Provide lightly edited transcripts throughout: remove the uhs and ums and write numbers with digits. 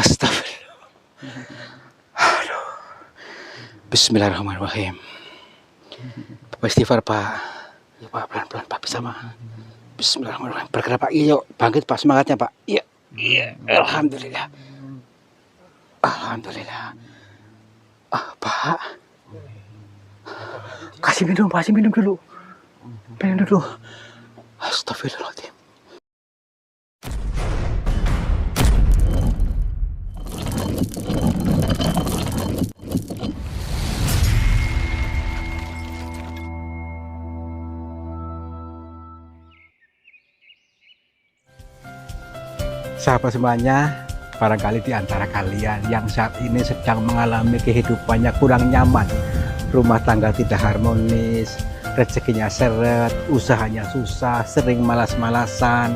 Astagfirullah. Aduh. Bismillahirrahmanirrahim. Bapak istighfar, Pak. Ya, Pak, pelan-pelan, Pak, bisa, Pak. Bismillahirrahmanirrahim. Bergerak, Pak. Iya, yuk. Bangkit, Pak, semangatnya, Pak. Iya. Iya. Alhamdulillah. Alhamdulillah. Pak. Kasih minum dulu. Minum dulu. Astagfirullahaladzim. Sahabat semuanya, barangkali di antara kalian yang saat ini sedang mengalami kehidupannya kurang nyaman, rumah tangga tidak harmonis, rezekinya seret, usahanya susah, sering malas-malasan,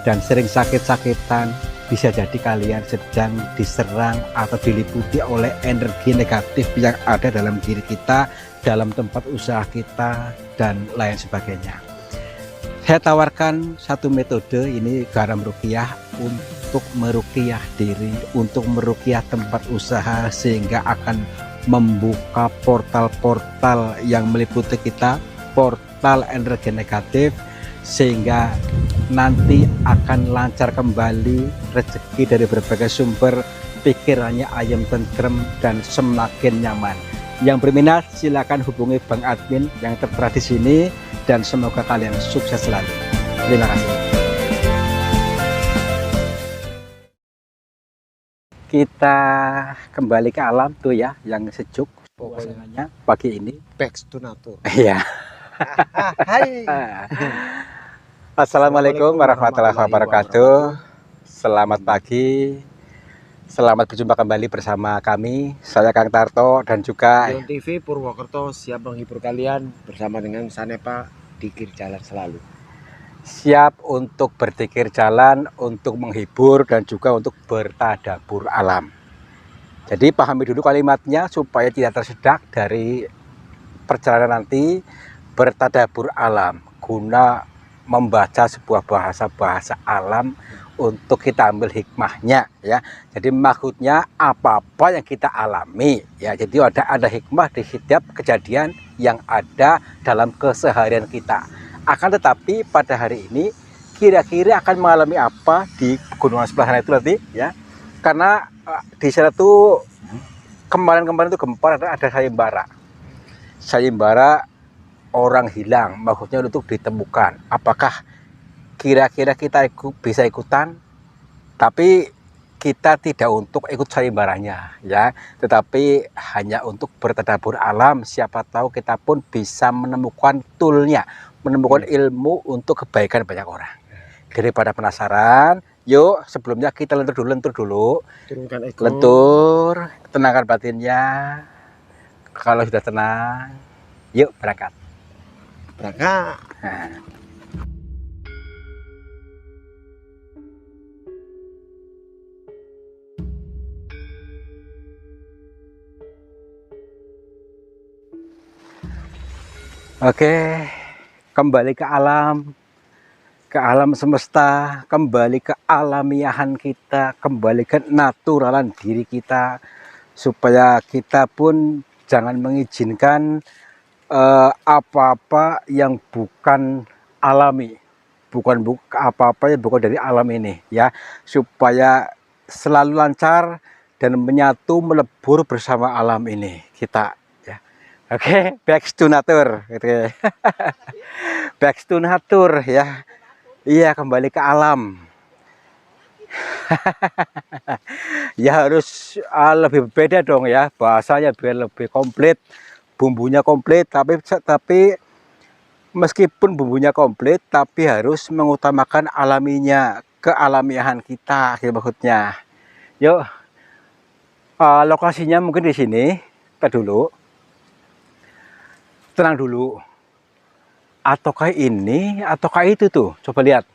dan sering sakit-sakitan. Bisa jadi kalian sedang diserang atau diliputi oleh energi negatif yang ada dalam diri kita, dalam tempat usaha kita, dan lain sebagainya. Saya tawarkan satu metode, ini garam ruqyah, untuk meruqyah diri, untuk meruqyah tempat usaha, sehingga akan membuka portal-portal yang meliputi kita, portal energi negatif, sehingga nanti akan lancar kembali rezeki dari berbagai sumber, pikirannya ayam tentrem dan semakin nyaman. Yang berminat silakan hubungi Bang Admin yang tertera di sini, dan semoga kalian sukses selalu. Terima kasih. Kita kembali ke alam tuh ya, yang sejuk pokoknya pagi ini. Back to nature. Iya. Hai. Assalamualaikum warahmatullahi wabarakatuh. Selamat pagi. Selamat berjumpa kembali bersama kami. Saya Kang Tarto dan juga Yon TV Purwokerto siap menghibur kalian bersama dengan Sanepa Dikir Jalan Selalu. Siap untuk berdikir jalan, untuk menghibur, dan juga untuk bertadabur alam. Jadi pahami dulu kalimatnya supaya tidak tersedak dari perjalanan nanti. Bertadabur alam, guna membaca sebuah bahasa alam untuk kita ambil hikmahnya ya. Jadi maksudnya apa-apa yang kita alami ya. Jadi ada hikmah di setiap kejadian yang ada dalam keseharian kita. Akan tetapi pada hari ini kira-kira akan mengalami apa di gunungan sebelah sana itu nanti ya. Karena di sana tuh kemarin itu gempar, ada sayembara orang hilang, maksudnya untuk ditemukan. Apakah kira-kira kita bisa ikutan? Tapi kita tidak untuk ikut sayembaranya ya, tetapi hanya untuk bertadabur alam. Siapa tahu kita pun bisa menemukan toolnya, menemukan ilmu untuk kebaikan banyak orang. Daripada penasaran, yuk sebelumnya kita lentur dulu. Turunkan ego. Lentur, tenangkan batinnya. Kalau sudah tenang, yuk berangkat. Berangkat. Nah. Oke, kembali ke alam semesta, kembali ke alamiahan kita, kembali ke naturalan diri kita, supaya kita pun jangan mengizinkan apa-apa yang bukan alami, apa-apa yang bukan dari alam ini ya, supaya selalu lancar dan menyatu melebur bersama alam ini kita. Oke, back to nature gitu. Back to nature ya. Iya, kembali ke alam. Ya harus lebih beda dong ya bahasanya, biar lebih komplit, bumbunya komplit. Tapi meskipun bumbunya komplit, tapi harus mengutamakan alaminya, kealamiahan kita gitu maksudnya. Yuk, lokasinya mungkin di sini. Kita dulu. Tenang dulu, ataukah ini ataukah itu tuh, coba lihat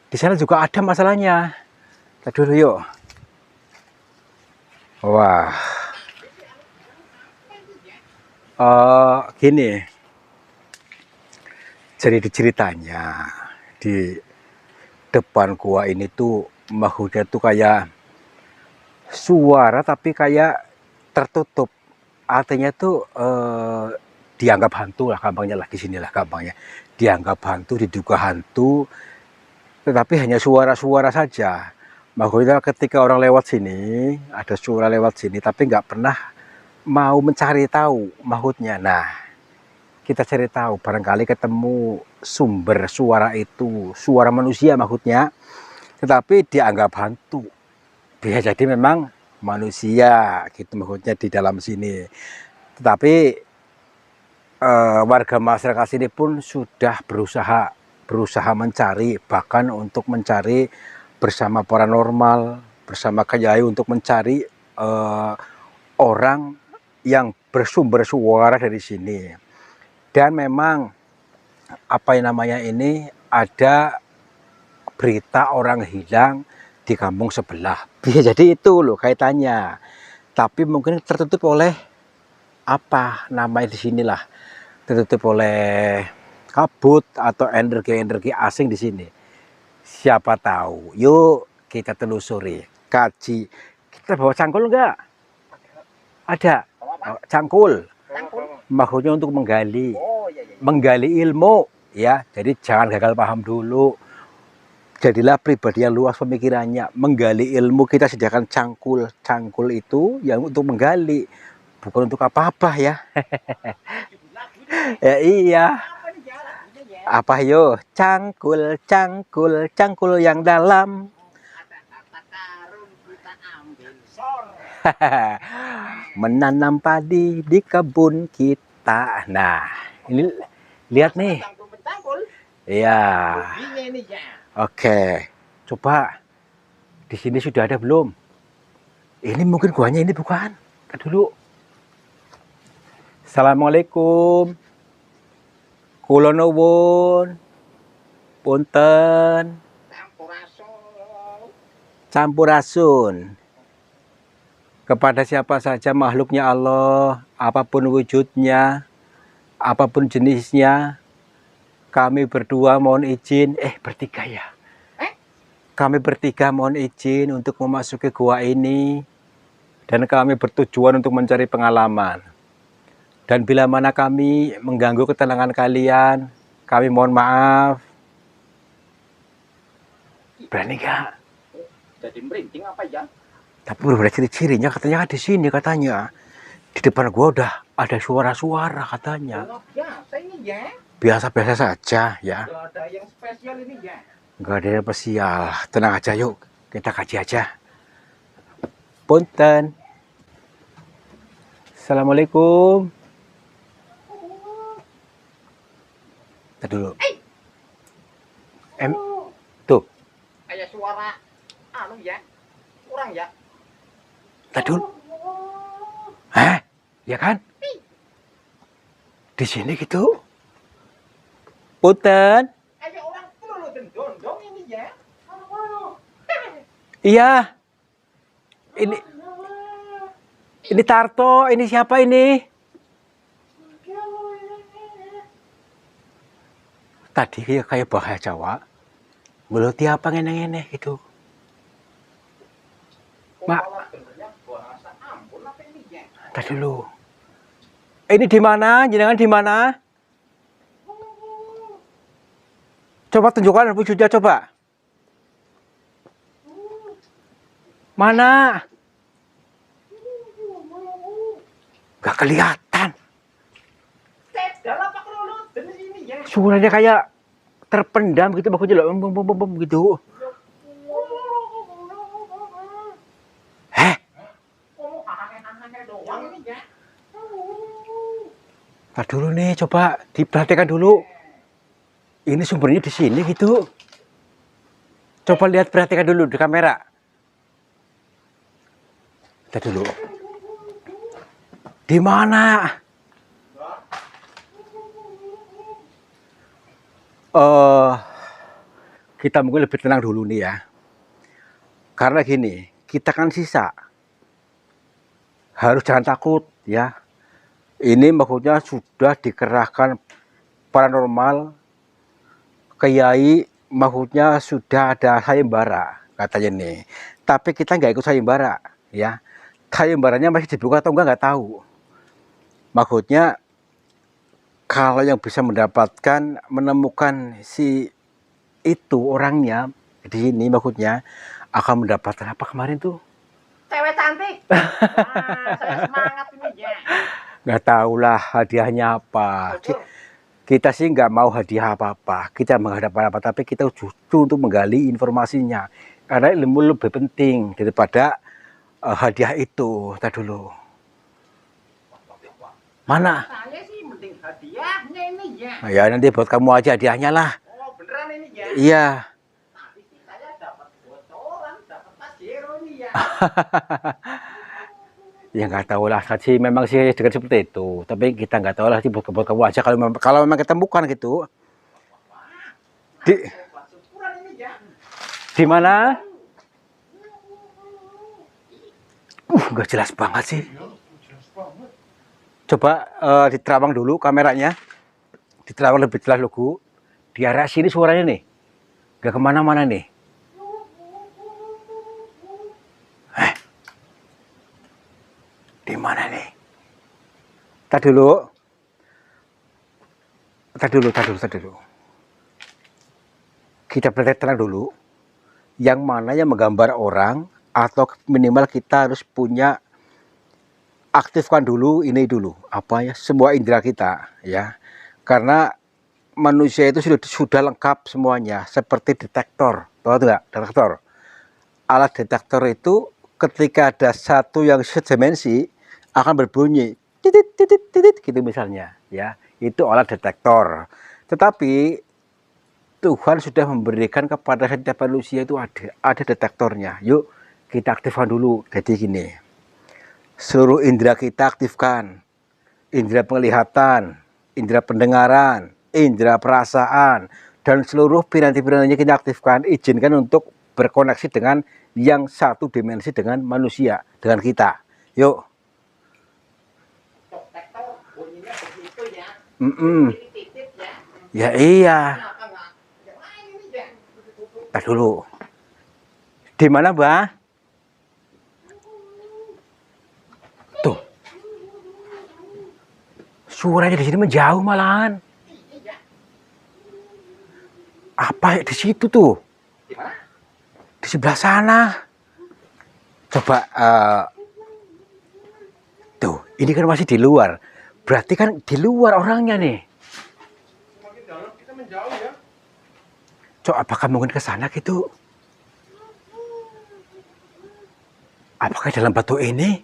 di sana juga ada masalahnya. Kita dulu yuk. Wah, gini, jadi ceritanya di depan gua ini tuh maksudnya tuh kayak suara tapi kayak tertutup. Artinya tuh dianggap hantu lah gampangnya lah, di sinilah gampangnya. Dianggap hantu, diduga hantu, tetapi hanya suara-suara saja. Maksudnya ketika orang lewat sini, ada suara lewat sini, tapi nggak pernah mau mencari tahu maksudnya. Nah, kita cari tahu, barangkali ketemu sumber suara itu, suara manusia maksudnya, tetapi dianggap hantu. Bisa jadi memang manusia gitu maksudnya di dalam sini. Tetapi warga masyarakat sini pun sudah berusaha mencari, bahkan untuk mencari bersama paranormal, bersama Kyai untuk mencari orang yang bersumber suara dari sini. Dan memang apa yang namanya ini, ada berita orang hilang di kampung sebelah. Bisa jadi itu loh kaitannya. Tapi mungkin tertutup oleh apa namanya di sinilah, tertutup oleh kabut atau energi-energi asing di sini. Siapa tahu. Yuk kita telusuri, kaji. Kita bawa cangkul enggak? Ada. Oh, cangkul. Maksudnya untuk menggali. Menggali ilmu ya. Jadi jangan gagal paham dulu. Jadilah pribadi yang luas pemikirannya. Menggali ilmu, kita sediakan cangkul. Cangkul itu yang untuk menggali, bukan untuk apa-apa ya. Ya iya. Apa yo? Cangkul, cangkul, cangkul yang dalam. Menanam padi di kebun kita. Nah, ini lihat nih. Iya. Oke. Coba di sini sudah ada belum? Ini mungkin guanya ini bukan. Lihat dulu. Assalamualaikum. Kula nuwun. Punten. Campurasun. Kepada siapa saja makhluknya Allah, apapun wujudnya, apapun jenisnya, kami berdua mohon izin, bertiga ya. Kami bertiga mohon izin untuk memasuki gua ini, dan kami bertujuan untuk mencari pengalaman. Dan bila mana kami mengganggu ketenangan kalian, kami mohon maaf. Berani gak? Jadi merinding apa ya? Tapi udah ada ciri-cirinya, katanya di sini katanya. Di depan gua udah ada suara-suara katanya. Biasa ini ya. Biasa-biasa saja ya. Gak ada yang spesial ini ya. Enggak ada yang spesial. Tenang aja yuk, kita kaji aja. Punten. Assalamualaikum. Tadi dulu. Tuh. Kayak suara anu ya. Kurang ya. Tadi dulu. Ya kan? Di sini gitu. Punten. Kayak orang perlu dendong ini ya. Iya. Ini Tarto, ini siapa ini? Tadi kayak bahasa Jawa. Belum tiapa ngene-ngene gitu. Mak, tadi dulu. Ini di mana? Jenengan di mana? Coba tunjukkan wujudnya coba. Mana? Gak kelihatan. Suaranya kayak terpendam gitu, maksudnya loh, gitu. Ntar dulu nih, coba diperhatikan dulu. Ini sumbernya di sini gitu. Coba lihat, perhatikan dulu di kamera. Lihat dulu. Di mana? Kita mungkin lebih tenang dulu nih ya. Karena gini, kita kan sisa. Harus jangan takut ya. Ini maksudnya sudah dikerahkan paranormal, Kyai, maksudnya sudah ada sayembara katanya nih. Tapi kita nggak ikut sayembara ya. Sayembaranya masih dibuka atau enggak tahu. Maksudnya kalau yang bisa mendapatkan, menemukan si itu orangnya di sini, maksudnya akan mendapatkan apa kemarin tuh? Cewek cantik. Wah, saya semangat ini ya. Nggak tahulah hadiahnya apa. Betul. Kita sih nggak mau hadiah apa-apa, kita menghadap apa, tapi kita justru untuk menggali informasinya. Karena ilmu lebih penting daripada hadiah itu. Tadi dulu. Mana? Saya sih mending hadiahnya ini ya. Nah, ya nanti buat kamu aja hadiahnya lah. Oh, beneran ini ya. Iya. Tapi sih saya dapat bocoran, dapat Pajero nih ya. Ya nggak tahu lah sih, memang sih dekat seperti itu, tapi kita nggak tahu lah sih buat kamu aja kalau memang ketemukan gitu. Di Syukuran ini ya. di mana? Nggak jelas banget sih. Coba diterawang dulu kameranya, diterawang lebih jelas logo. Di arah sini suaranya nih, nggak kemana-mana nih. Di mana nih? Tadi dulu. Kita berarti tenang dulu. Yang mana yang menggambar orang, atau minimal kita harus punya, aktifkan dulu ini dulu, apa ya, semua indera kita ya. Karena manusia itu sudah lengkap semuanya, seperti detektor. Tahu enggak? Detektor. Alat detektor itu ketika ada satu yang sedimensi akan berbunyi titit titit titit gitu misalnya ya, itu alat detektor. Tetapi Tuhan sudah memberikan kepada setiap manusia itu ada detektornya. Yuk kita aktifkan dulu. Jadi gini, seluruh indera kita aktifkan, indera penglihatan, indera pendengaran, indera perasaan, dan seluruh piranti-pirantinya kita aktifkan. Izinkan untuk berkoneksi dengan yang satu dimensi dengan manusia, dengan kita. Yuk. Detektor bunyinya begitu ya. Titit ya. Ya iya. Kenapa enggak? Yang lain ini ya. Tar dulu. Di mana, Mbak? Tuh. Suaranya di sini menjauh malahan. Iya. Apa di situ tuh? Di mana? Di sebelah sana. Coba tuh, ini kan masih di luar. Berarti kan di luar orangnya nih. Semakin dalam kita menjauh ya. Coba apakah mungkin ke sana gitu? Apakah dalam batu ini?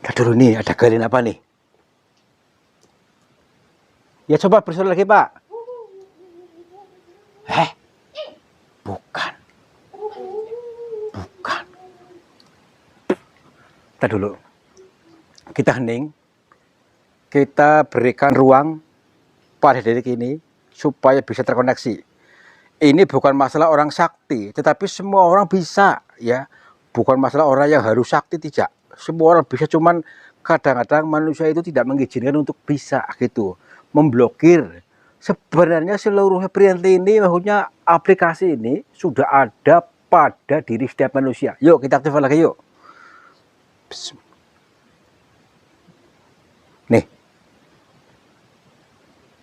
Lihat dulu nih, ada galian apa nih? Ya coba bersuara lagi, Pak. Bukan. Bukan. Kita dulu. Kita hening. Kita berikan ruang pada diri ini supaya bisa terkoneksi. Ini bukan masalah orang sakti, tetapi semua orang bisa, ya. Bukan masalah orang yang harus sakti, tidak. Semua orang bisa, cuman kadang-kadang manusia itu tidak mengizinkan untuk bisa gitu, memblokir. Sebenarnya seluruh prianti ini, maksudnya aplikasi ini sudah ada pada diri setiap manusia. Yuk kita aktifkan lagi yuk. Nih,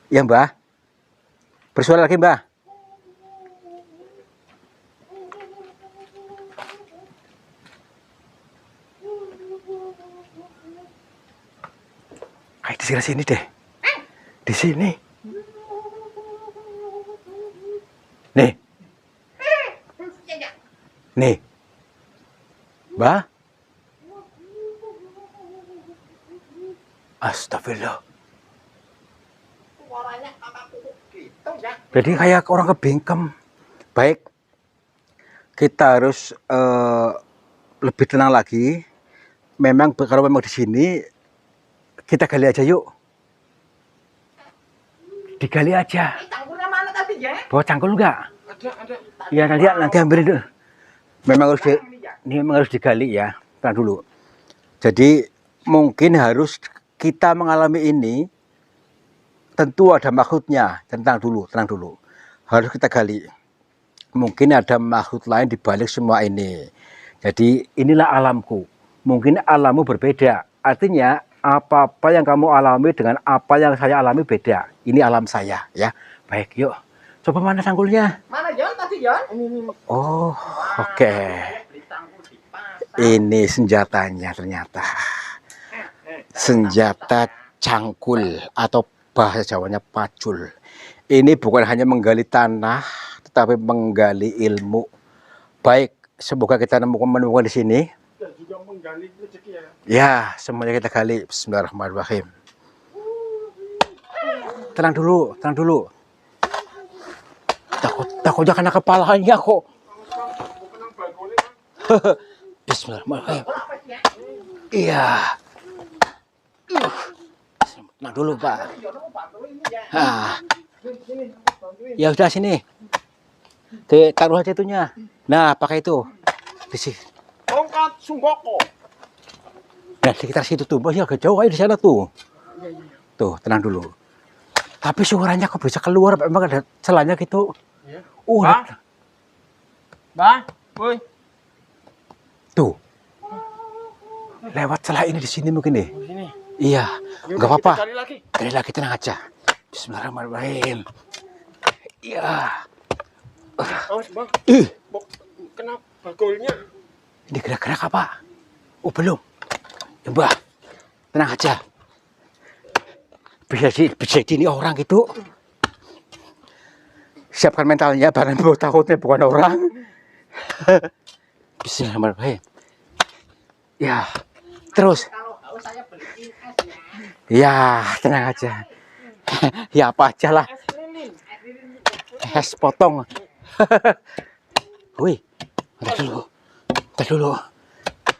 ya Mbah, bersuara lagi Mbah. Kayak di sebelah sini deh, di sini. Nih, nih, Mbah. Astagfirullah. Suaranya kakak kuku gitu ya. Jadi kayak orang kebingkem. Baik, kita harus lebih tenang lagi. Memang kalau memang di sini kita gali aja yuk. Digali aja. Cangkulnya mana tadi ya? Bawa cangkul enggak? Ada. Iya nanti ambilin dulu. Memang harus digali ya. Tenang dulu. Jadi mungkin harus kita mengalami ini, tentu ada makhluknya. Tenang dulu. Harus kita gali. Mungkin ada makhluk lain di balik semua ini. Jadi inilah alamku. Mungkin alammu berbeda. Artinya apa-apa yang kamu alami dengan apa yang saya alami beda. Ini alam saya ya. Baik, yuk. Coba mana sanggulnya? Mana Jon tadi Jon? Oh, oke. Beli sanggul di pasar. Ini senjatanya ternyata. Senjata cangkul atau bahasa Jawanya pacul. Ini bukan hanya menggali tanah, tetapi menggali ilmu. Baik, semoga kita menemukan di sini. Dan juga menggali rezeki ya. Ya, semuanya kita gali. Bismillahirrahmanirrahim. Tenang dulu, tenang dulu. Takutnya kena kepalanya kok. Bismillahirrahmanirrahim. Iya. Tenang dulu, Pak. Ah. Ya udah sini. Taruh aja itunya. Nah, pakai itu. Di sini. Tongkat Sumboko. Nah, di sekitar situ tuh. Ya, agak jauh aja di sana tuh. Tuh, tenang dulu. Tapi suaranya kok bisa keluar? Memang ada celahnya gitu. Ya. Bang. Bang, woi. Tuh. Lewat celah ini di sini mungkin nih. Di sini. Iya, Yaudah, nggak apa-apa. kita Cari lagi. Cari lagi, tenang aja. Bismillahirrahmanirrahim. Iya. Awas, Bang. Kena bagolnya. Ini gerak-gerak apa? Oh, belum. Coba. Tenang aja. Bisa ini orang gitu. Siapkan mentalnya, barang bau takutnya bukan orang. Bismillahirrahmanirrahim. Ya, terus. Kalau haus saya beliin es ya. Ya, tenang aja. Ya apa aja lah. Es lilin. Es potong. Wih, bentar dulu. Bentar dulu.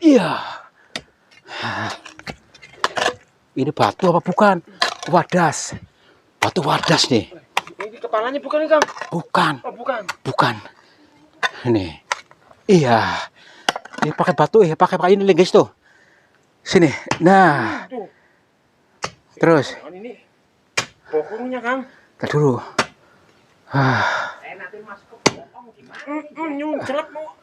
Iya. Ini batu apa bukan? Wadas. Batu wadas nih. Ini kepalanya bukan nih, Kang? Bukan. Oh, bukan. Bukan. Ini. Iya. Ini pakai batu ya, pakai ini guys tuh. Sini. Nah. Tuh. Terus. Ini pokoknya, Kang. Bentar dulu. Saya nanti masuk ke bokong gimana? Nyun jelek mau.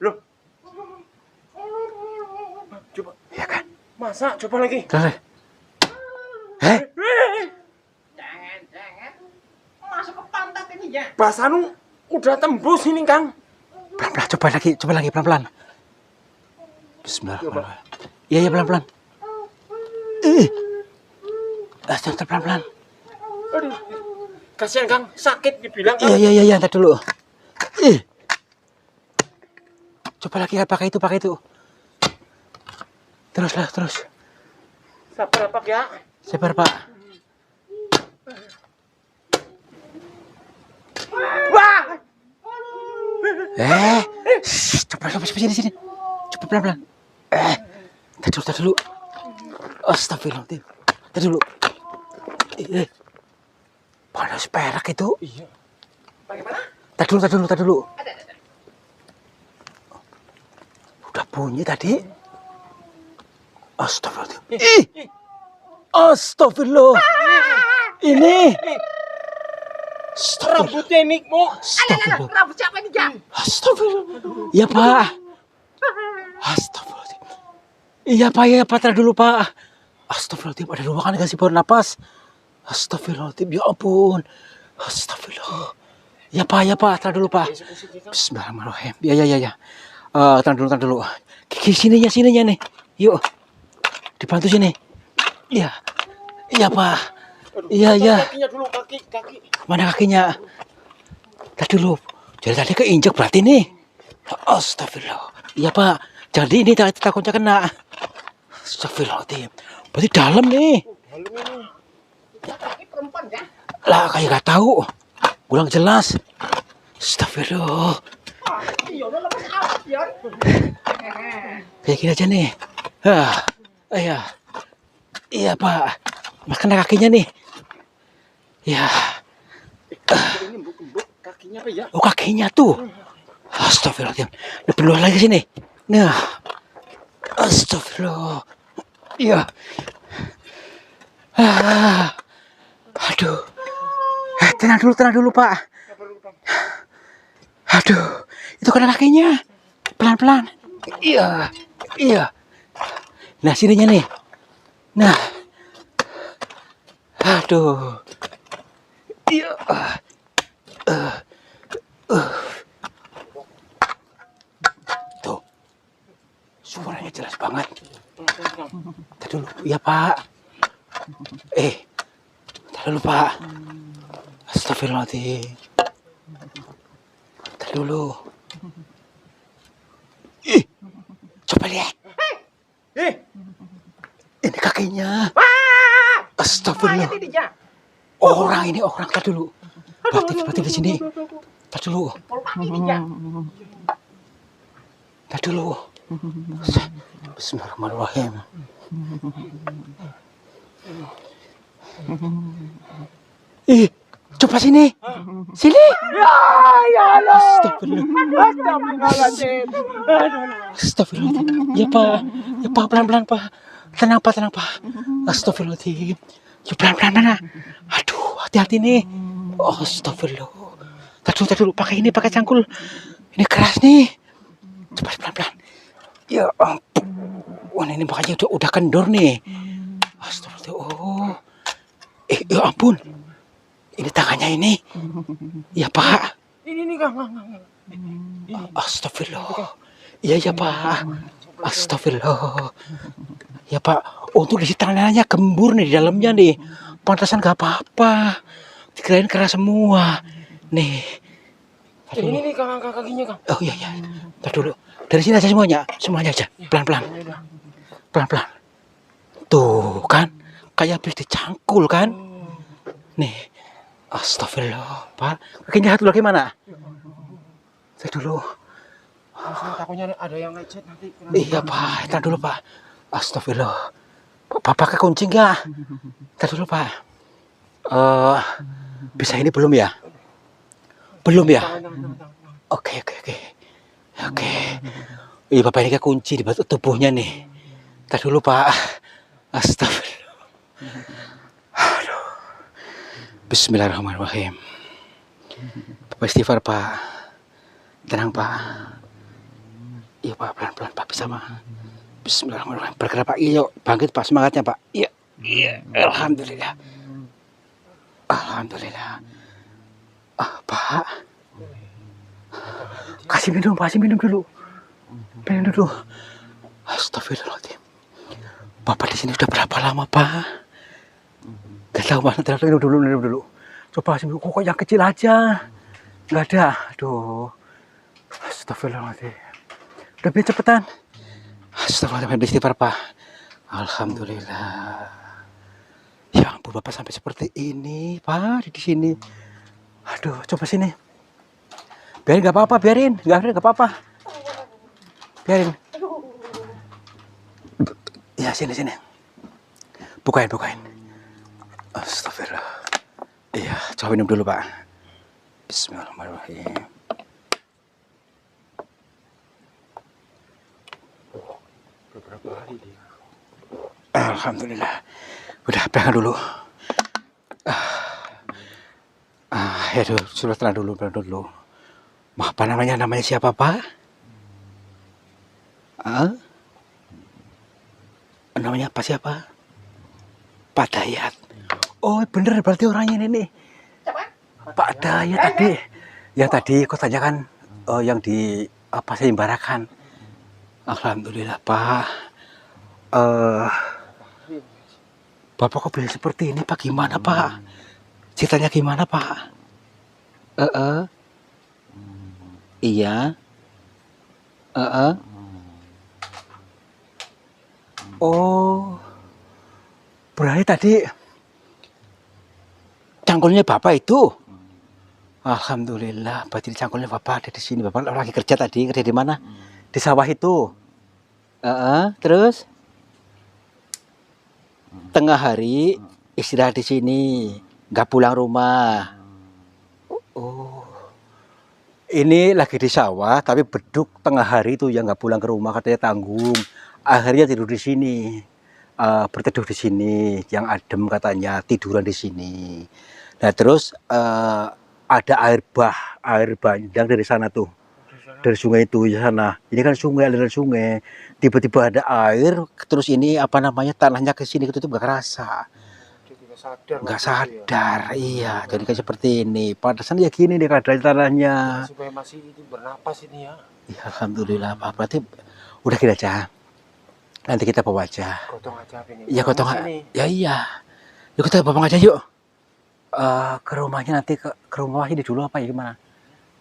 Loh. Coba. Ya kan? Masa? Coba lagi. Terus. Jangan. Masuk ke pantat ini ya. Basanu udah tembus ini, Kang. Pelan-pelan, coba lagi pelan-pelan. Bismillahirrahmanirrahim. Iya, pelan-pelan. Pelan-pelan. Aduh. Kasihan, Kang. Sakit dibilang, Kang. Iya, entar dulu. Coba lagi pakai itu. Terus. Sabar, Pak ya. Sabar, Pak. Wah! Coba sini. Coba pelan-pelan. Tar dulu. Astagfirullahaladzim. Tar dulu. Panas perak itu. Iya. Bagaimana? Tar dulu. Ada. Udah bunyi tadi. Astagfirullahaladzim. Astagfirullah. Ini. Rambutnya ini mau. Astagfirullah. Rambut siapa ini ya? Astagfirullah. Iya, Pak. Astagfirullahaladzim. Iya, Pak. Tar dulu, Pak. Astagfirullahaladzim. Ada ruangan kasih baru napas. Astagfirullahaladzim. Ya ampun. Astagfirullah. Ya, Pak. Tar dulu, Pak. Bismillahirrahmanirrahim. Ya. Tar dulu. Sininya nih. Yuk. Dibantu sini. Iya. Iya, Pak. Iya. Kakinya dulu, kaki. Mana kakinya? Tar dulu. Jadi tadi keinjek berarti nih. Astagfirullah. Iya, Pak. Jadi ini takutnya kena. Astagfirullahaladzim. Berarti dalam nih. Dalam ini. Ini perempuan ya? Lah, kayak gak tahu. Kurang jelas. Astagfirullah. Iya, udah lepas awet, Jon. Kayak gini aja nih. Iya, Pak. Mas kena kakinya nih. Ya. Ini embuk kakinya apa ya? Oh, kakinya tuh. Astagfirullahaladzim. Lebih luar lagi sini. Nah. Astagfirullah. Iya. Aduh. Tenang dulu, Pak. Aduh, itu kena kakinya. Pelan-pelan. Iya, iya. Nah, sininya nih. Nah, aduh. Iya. Tuh, suaranya jelas banget. Tadi dulu, iya Pak. Tadi dulu Pak. Astagfirullahaladzim. Tadi dulu. Ih, coba lihat. Ini kakinya. Astagfirullah. Orang ini orang. Tadi dulu. Berarti di sini. Tadi dulu. Tadi dulu. Bismillahirrahmanirrahim. Ih, coba sini. Sini. Ya Allah. Astagfirullah. Astagfirullahaladzim. Ya Pak. Ya Pak, pelan-pelan Pak. Tenang Pak. Astagfirullahaladzim. Ya pelan-pelan. Aduh, hati-hati nih. Astagfirullah. Tadi dulu. Pakai cangkul. Ini keras nih. Coba pelan-pelan. Ya ampun. Wah, ini makanya udah kendor nih. Astagfirullah. Oh. Ya ampun. Ini tangannya ini. Ya Pak. Ini Kang. Astagfirullah. Iya Pak. Astagfirullah. Ya Pak. Untuk di tangannya gembur nih di dalamnya nih. Pantasan gak apa-apa. Dikirain keras semua. Nih. Ini Kang kakinya Kang. Oh iya. Ntar dulu. Dari sini aja semuanya aja. Pelan-pelan. Tuh kan. Kayak habis dicangkul kan. Nih. Astagfirullah, Pak. Kakinya satu lagi mana? Saya dulu. Saya takutnya ada yang lecet nanti. Iya, Pak. Ntar dulu, Pak. Astagfirullah. Pak pakai kunci nggak? Ntar dulu, Pak. Bisa ini belum ya? Belum ya? Oke. Iya, Bapak ini kayak kunci di batu tubuhnya nih. Ntar dulu, Pak. Astagfirullah. Aduh. Bismillahirrahmanirrahim. Bapak istighfar, Pak. Tenang, Pak. Iya, Pak. Pelan-pelan, Pak. Bisa, Pak. Bismillahirrahmanirrahim. Bergerak, Pak. Iya, yuk. Bangkit, Pak. Semangatnya, Pak. Iya. Alhamdulillah. Pak. Kasih minum dulu. Minum dulu. Astagfirullahaladzim. Bapak di sini udah berapa lama, Pak? Gak tahu, Mas. Minum dulu. Coba kasih minum. Kok yang kecil aja. Gak ada. Aduh. Astagfirullahaladzim. Udah biar cepetan. Astagfirullahaladzim. Istighfar, Pak. Alhamdulillah. Ya ampun, Bapak sampai seperti ini, Pak. Di sini. Aduh, coba sini. Biarin, gak apa-apa, biarin. Gak apa-apa. Biarin. Ya, sini. Bukain. Astagfirullah. Iya, coba minum dulu, Pak. Bismillahirrahmanirrahim. Beberapa hari dia. Alhamdulillah. Udah, pegangan dulu. Ya dulu, sudah tenang dulu. Apa namanya siapa, Pak? Namanya apa siapa? Pak Dayat. Oh bener, berarti orangnya ini nih. Pak Dayat tadi. Ya tadi kok tanya kan yang di apa Seimbarakan. Alhamdulillah, Pak. Bapak kok beli seperti ini, Pak? Gimana, Pak? Ceritanya gimana, Pak? Iya. Oh, berarti tadi cangkulnya Bapak itu. Alhamdulillah, berarti cangkulnya Bapak ada di sini. Bapak lagi kerja tadi, kerja di mana? Di sawah itu. Terus tengah hari istirahat di sini, nggak pulang rumah. Oh, ini lagi di sawah, tapi beduk tengah hari itu yang nggak pulang ke rumah, katanya tanggung. Akhirnya tidur di sini, berteduh di sini, yang adem katanya, tiduran di sini. Nah terus ada air bandang dari sana tuh, dari sungai itu di sana. Ini kan sungai, aliran sungai. Tiba-tiba ada air, terus ini apa namanya tanahnya ke sini itu nggak kerasa, nggak sadar. Iya, jadi kayak seperti ini. Pantesan ya gini nih keadaan tanahnya. Supaya masih ini bernapas ini ya. Ya, alhamdulillah. Pak. Berarti udah kita aja. Nanti kita bawa aja. Gotong aja ini. Iya, gotong. Sini. Ya iya. Yuk kita bawa aja yuk. Ke rumahnya nanti ke rumah ini dulu apa ya gimana?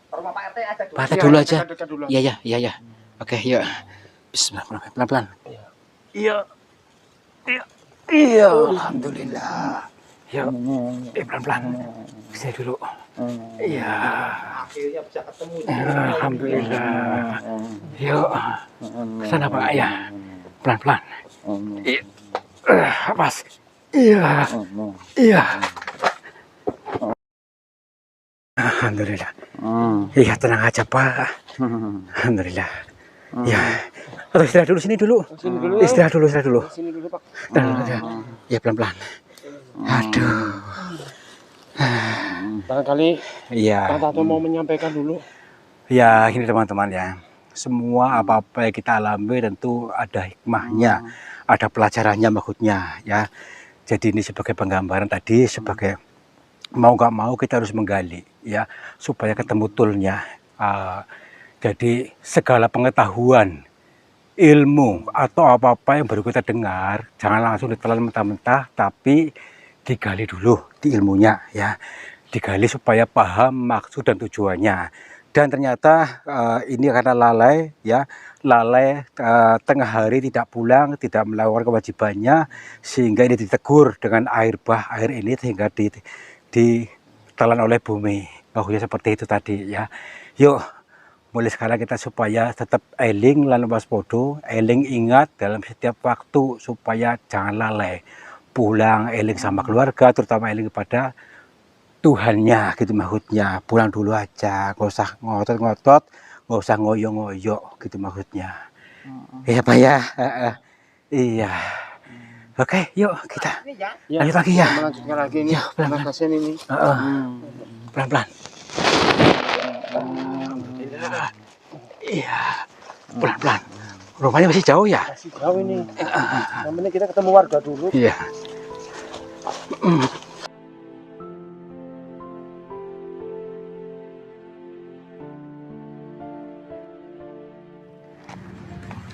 Rumah Pak RT ada dulu. Pak RT dulu aja. Dekat dulu. Iya. Oke, yuk. Bismillahirrahmanirrahim. Pelan-pelan. Iya. Iya. Alhamdulillah. Yuk. Pelan-pelan. Sini dulu. Iya. Akhirnya bisa ketemu. Alhamdulillah. Yuk. Kesana Pak ya. Pelan-pelan. Iya. Pas. Iya. Alhamdulillah. Iya, tenang aja Pak. Alhamdulillah. Ya. Atau istirahat dulu sini dulu. Sini dulu. Istirahat dulu. Sini dulu Pak. Tenang aja. Ya pelan-pelan. Aduh. Barangkali Iya. Pak Tato mau menyampaikan dulu. Ya, ini teman-teman ya. Semua apa-apa yang kita alami tentu ada hikmahnya, ada pelajarannya maksudnya ya. Jadi ini sebagai penggambaran tadi, sebagai mau nggak mau kita harus menggali ya supaya ketemu toolnya. Jadi segala pengetahuan, ilmu atau apa-apa yang baru kita dengar jangan langsung ditelan mentah-mentah, tapi digali dulu di ilmunya ya, digali supaya paham maksud dan tujuannya. Dan ternyata ini karena lalai ya, tengah hari tidak pulang, tidak melakukan kewajibannya, sehingga ini ditegur dengan air ini sehingga ditelan oleh bumi. Maksudnya seperti itu tadi ya. Yuk, mulai sekarang kita supaya tetap eling lalu waspada, eling ingat dalam setiap waktu supaya jangan lalai. Pulang eling sama keluarga, terutama eling kepada Tuhannya gitu maksudnya. Pulang dulu aja, nggak usah ngotot-ngotot, nggak usah ngoyo-ngoyo gitu maksudnya. Iya Pak ya. Iya. Oke, yuk kita lanjut lagi ya. Melanjutkan lagi ini. Ya, pelan-pelan. Kasihan ini. Pelan-pelan. Alhamdulillah. Iya. Pelan-pelan. Rumahnya masih jauh ya? Masih jauh ini. Yang penting kita ketemu warga dulu. Iya.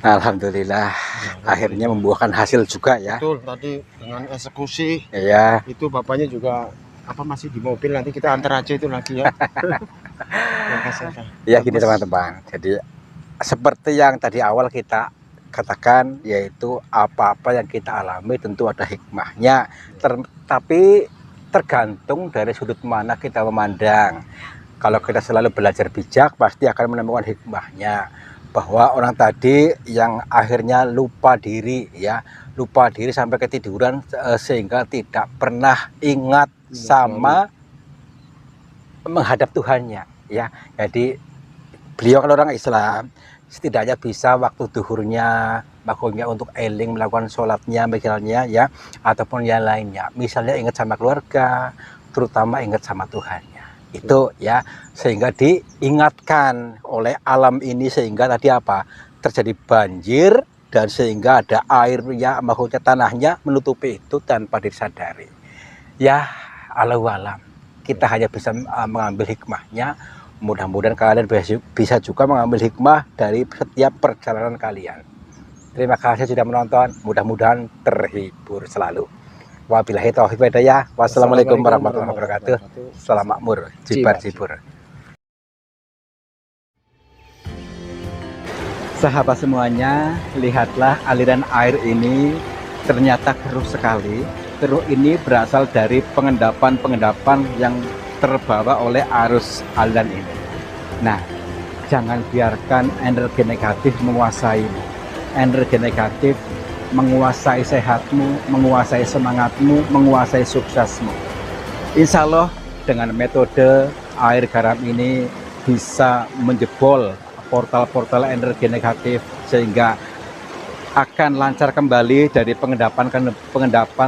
Alhamdulillah, akhirnya membuahkan hasil juga ya. Betul, tadi dengan eksekusi Iya. itu bapaknya juga masih di mobil, nanti kita antar aja itu lagi ya. Ya gini teman-teman. Jadi seperti yang tadi awal kita katakan, yaitu apa-apa yang kita alami tentu ada hikmahnya. Tapi tergantung dari sudut mana kita memandang. Kalau kita selalu belajar bijak, pasti akan menemukan hikmahnya. Bahwa orang tadi yang akhirnya lupa diri ya, lupa diri sampai ketiduran sehingga tidak pernah ingat sama menghadap Tuhannya ya. Jadi beliau kan orang Islam, setidaknya bisa waktu duhurnya maksudnya untuk eling melakukan sholatnya misalnya ya, ataupun yang lainnya, misalnya ingat sama keluarga, terutama ingat sama Tuhannya itu ya, sehingga diingatkan oleh alam ini sehingga tadi terjadi banjir dan sehingga ada airnya maksudnya tanahnya menutupi itu tanpa disadari ya. Allahu alam, kita hanya bisa mengambil hikmahnya. Mudah-mudahan kalian bisa juga mengambil hikmah dari setiap perjalanan kalian. Terima kasih sudah menonton, mudah-mudahan terhibur selalu. Wabillahi taufiq wal hidayah. Wassalamualaikum warahmatullahi wabarakatuh. Salam makmur, jibar-jibur. Sahabat semuanya, lihatlah aliran air ini ternyata keruh sekali. Keruh ini berasal dari pengendapan yang terbawa oleh arus aliran ini. Nah, jangan biarkan energi negatif menguasaimu. Energi negatif menguasai sehatmu, menguasai semangatmu, menguasai suksesmu. Insya Allah dengan metode air garam ini bisa menjebol portal-portal energi negatif sehingga akan lancar kembali dari pengendapan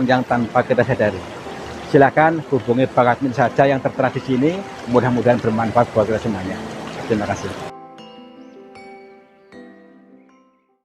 yang tanpa kita sadari. silakan hubungi Bang Admin saja yang tertera di sini. Mudah-mudahan bermanfaat buat kita semuanya. Terima kasih.